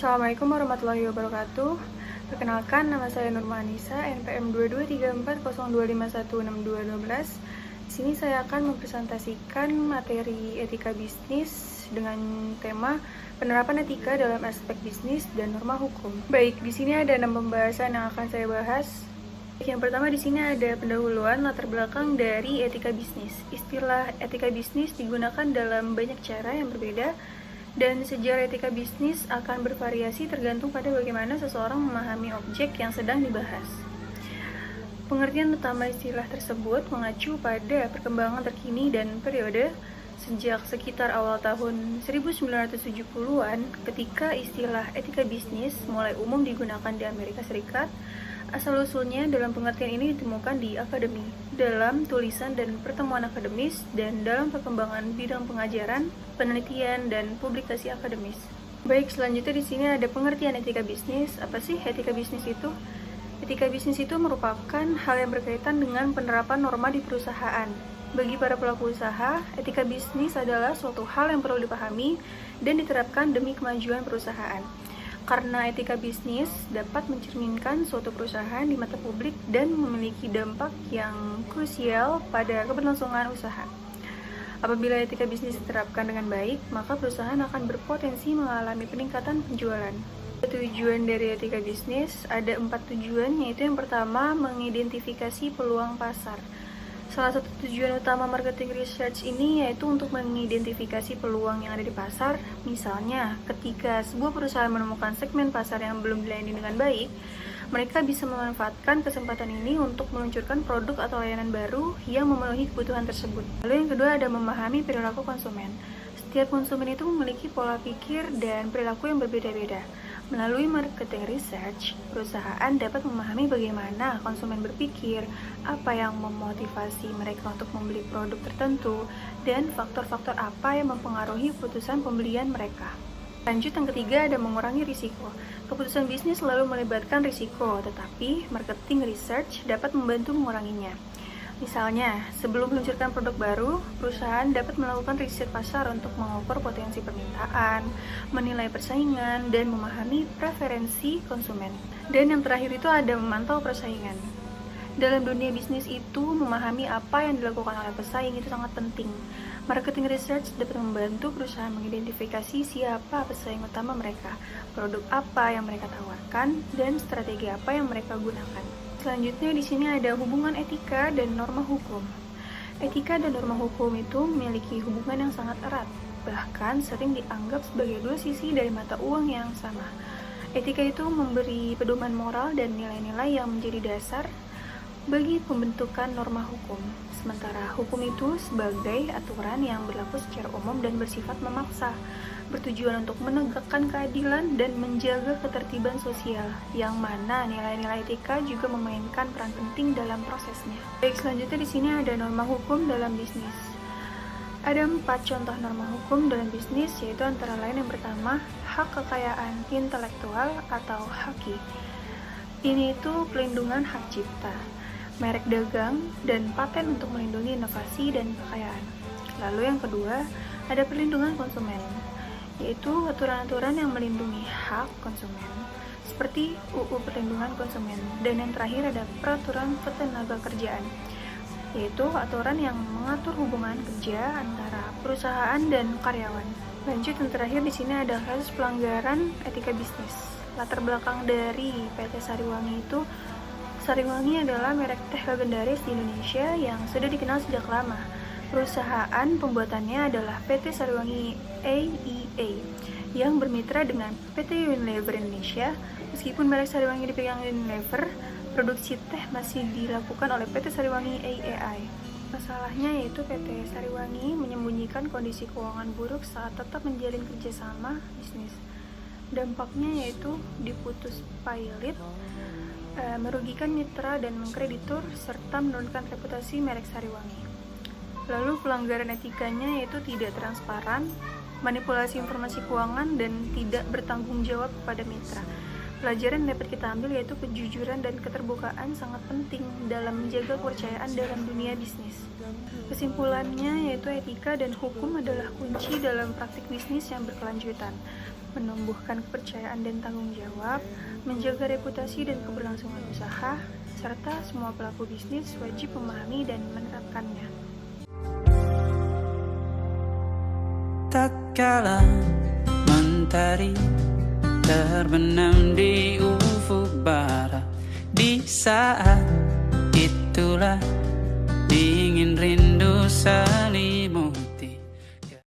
Assalamualaikum warahmatullahi wabarakatuh. Perkenalkan, nama saya Nurma Anissa, NPM 223402516212. Di sini saya akan mempresentasikan materi etika bisnis dengan tema penerapan etika dalam aspek bisnis dan norma hukum. Baik, di sini ada 6 pembahasan yang akan saya bahas. Yang pertama di sini ada pendahuluan latar belakang dari etika bisnis. Istilah etika bisnis digunakan dalam banyak cara yang berbeda, dan sejarah etika bisnis akan bervariasi tergantung pada bagaimana seseorang memahami objek yang sedang dibahas. Pengertian utama istilah tersebut mengacu pada perkembangan terkini dan periode sejak sekitar awal tahun 1970-an ketika istilah etika bisnis mulai umum digunakan di Amerika Serikat. Asal-usulnya dalam pengertian ini ditemukan di akademi, dalam tulisan dan pertemuan akademis, dan dalam perkembangan bidang pengajaran, penelitian, dan publikasi akademis. Baik, selanjutnya di sini ada pengertian etika bisnis. Apa sih etika bisnis itu? Etika bisnis itu merupakan hal yang berkaitan dengan penerapan norma di perusahaan. Bagi para pelaku usaha, etika bisnis adalah suatu hal yang perlu dipahami dan diterapkan demi kemajuan perusahaan. Karena etika bisnis dapat mencerminkan suatu perusahaan di mata publik dan memiliki dampak yang krusial pada keberlangsungan usaha. Apabila etika bisnis diterapkan dengan baik, maka perusahaan akan berpotensi mengalami peningkatan penjualan. Tujuan dari etika bisnis ada 4 tujuan, yaitu yang pertama, mengidentifikasi peluang pasar. Salah satu tujuan utama marketing research ini yaitu untuk mengidentifikasi peluang yang ada di pasar. Misalnya, ketika sebuah perusahaan menemukan segmen pasar yang belum dilayani dengan baik, mereka bisa memanfaatkan kesempatan ini untuk meluncurkan produk atau layanan baru yang memenuhi kebutuhan tersebut. Lalu yang kedua ada memahami perilaku konsumen. Setiap konsumen itu memiliki pola pikir dan perilaku yang berbeda-beda. Melalui marketing research, perusahaan dapat memahami bagaimana konsumen berpikir, apa yang memotivasi mereka untuk membeli produk tertentu, dan faktor-faktor apa yang mempengaruhi keputusan pembelian mereka. Lanjut, yang ketiga ada mengurangi risiko. Keputusan bisnis selalu melibatkan risiko, tetapi marketing research dapat membantu menguranginya. Misalnya, sebelum meluncurkan produk baru, perusahaan dapat melakukan riset pasar untuk mengukur potensi permintaan, menilai persaingan, dan memahami preferensi konsumen. Dan yang terakhir itu ada memantau persaingan. Dalam dunia bisnis itu, memahami apa yang dilakukan oleh pesaing itu sangat penting. Marketing research dapat membantu perusahaan mengidentifikasi siapa pesaing utama mereka, produk apa yang mereka tawarkan, dan strategi apa yang mereka gunakan. Selanjutnya di sini ada hubungan etika dan norma hukum. Etika dan norma hukum itu memiliki hubungan yang sangat erat, bahkan sering dianggap sebagai dua sisi dari mata uang yang sama. Etika itu memberi pedoman moral dan nilai-nilai yang menjadi dasar bagi pembentukan norma hukum. Sementara hukum itu sebagai aturan yang berlaku secara umum dan bersifat memaksa, bertujuan untuk menegakkan keadilan dan menjaga ketertiban sosial, yang mana nilai-nilai etika juga memainkan peran penting dalam prosesnya. Baik, selanjutnya di sini ada norma hukum dalam bisnis. Ada 4 contoh norma hukum dalam bisnis, yaitu antara lain yang pertama, hak kekayaan intelektual atau HAKI. Ini itu pelindungan hak cipta, merek dagang, dan paten untuk melindungi inovasi dan kekayaan. Lalu yang kedua, ada perlindungan konsumen, yaitu aturan-aturan yang melindungi hak konsumen, seperti UU Perlindungan Konsumen. Dan yang terakhir ada peraturan ketenagakerjaan, yaitu aturan yang mengatur hubungan kerja antara perusahaan dan karyawan. Lanjut, yang terakhir di sini ada kasus pelanggaran etika bisnis. Latar belakang dari PT Sariwangi itu, Sariwangi adalah merek teh legendaris di Indonesia yang sudah dikenal sejak lama. Perusahaan pembuatannya adalah PT Sariwangi AEA yang bermitra dengan PT Unilever Indonesia. Meskipun merek Sariwangi dipegang Unilever, produksi teh masih dilakukan oleh PT Sariwangi AEI. Masalahnya yaitu PT Sariwangi menyembunyikan kondisi keuangan buruk saat tetap menjalin kerjasama bisnis. Dampaknya yaitu diputus pilot, merugikan mitra dan kreditur, serta menurunkan reputasi merek Sariwangi. Lalu pelanggaran etikanya yaitu tidak transparan, manipulasi informasi keuangan, dan tidak bertanggung jawab kepada mitra. Pelajaran yang dapat kita ambil yaitu kejujuran dan keterbukaan sangat penting dalam menjaga kepercayaan dalam dunia bisnis. Kesimpulannya yaitu etika dan hukum adalah kunci dalam praktik bisnis yang berkelanjutan, menumbuhkan kepercayaan dan tanggung jawab, menjaga reputasi dan keberlangsungan usaha, serta semua pelaku bisnis wajib memahami dan menerapkannya. Tatkala mentari terbenam di ufuk barat, di saat itulah dingin rindu selimut